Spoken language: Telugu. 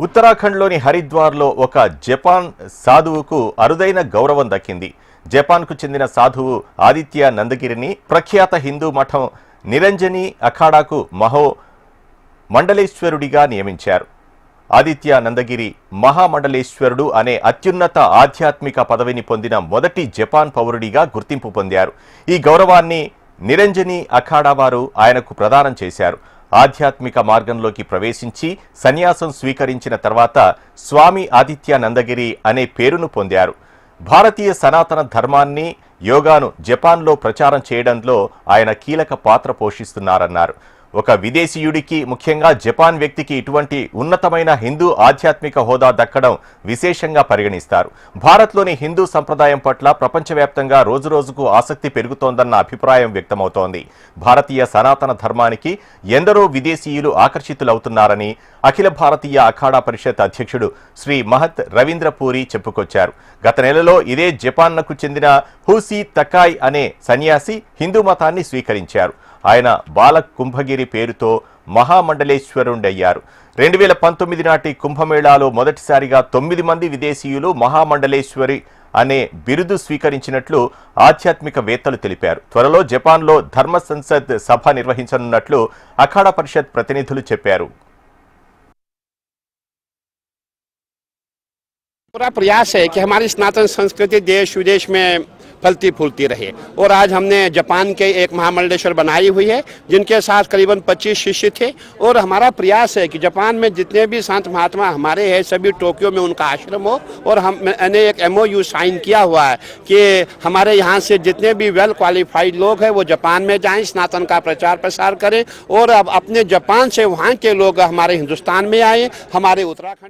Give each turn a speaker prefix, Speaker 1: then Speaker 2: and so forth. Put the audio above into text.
Speaker 1: ఉత్తరాఖండ్లోని హరిద్వార్లో ఒక జపాన్ సాధువుకు అరుదైన గౌరవం దక్కింది. జపాన్కు చెందిన సాధువు ఆదిత్య నందగిరిని ప్రఖ్యాత హిందూ మఠం నిరంజని అఖాడాకు మండలేశ్వరుడిగా నియమించారు. ఆదిత్య నందగిరి మహామండలేశ్వరుడు అనే అత్యున్నత ఆధ్యాత్మిక పదవిని పొందిన మొదటి జపాన్ పౌరుడిగా గుర్తింపు పొందారు. ఈ గౌరవాన్ని నిరంజని అఖాడా వారు ఆయనకు ప్రదానం చేశారు. ఆధ్యాత్మిక మార్గంలోకి ప్రవేశించి సన్యాసం స్వీకరించిన తర్వాత స్వామి ఆదిత్య నందగిరి అనే పేరును పొందారు. భారతీయ సనాతన ధర్మాన్ని, యోగాను జపాన్లో ప్రచారం చేయడంలో ఆయన కీలక పాత్ర పోషిస్తున్నారన్నారు. ఒక విదేశీయుడికి, ముఖ్యంగా జపాన్ వ్యక్తికి ఇటువంటి ఉన్నతమైన హిందూ ఆధ్యాత్మిక హోదా దక్కడం విశేషంగా పరిగణిస్తారు. భారత్లోని హిందూ సంప్రదాయం పట్ల ప్రపంచవ్యాప్తంగా రోజురోజుకు ఆసక్తి పెరుగుతోందన్న అభిప్రాయం వ్యక్తమవుతోంది. భారతీయ సనాతన ధర్మానికి ఎందరో విదేశీయులు ఆకర్షితులవుతున్నారని అఖిల భారతీయ అఖాడా పరిషత్ అధ్యక్షుడు శ్రీ మహత్ రవీంద్రపూరి చెప్పుకొచ్చారు. గత నెలలో ఇదే జపాన్కు చెందిన హూసి తకాయ్ అనే సన్యాసి హిందూ మతాన్ని స్వీకరించారు. ఆయన బాల కుంభగిరి పేరుతో మహామండలేశ్వరుడయ్యారు. 2019 నాటి కుంభమేళాలో మొదటిసారిగా 9 మంది విదేశీయులు మహామండలేశ్వరి అనే బిరుదు స్వీకరించినట్లు ఆధ్యాత్మికవేత్తలు తెలిపారు. త్వరలో జపాన్లో ధర్మ సంసద్ సభ నిర్వహించనున్నట్లు అఖాడా పరిషత్ ప్రతినిధులు చెప్పారు.
Speaker 2: पूरा प्रयास है कि हमारी सनातन संस्कृति देश विदेश में फलती फूलती रहे और आज हमने जापान के एक महामंडलेश्वर बनाई हुई है जिनके साथ करीबन 25 शिष्य थे और हमारा प्रयास है कि जापान में जितने भी संत महात्मा हमारे हैं सभी टोक्यो में उनका आश्रम हो और हमने एक MOU साइन किया हुआ है कि हमारे यहाँ से जितने भी वेल क्वालिफाइड लोग हैं वो जापान में जाएं, सनातन का प्रचार प्रसार करें और अब अपने जापान से वहाँ के लोग हमारे हिंदुस्तान में आए, हमारे उत्तराखंड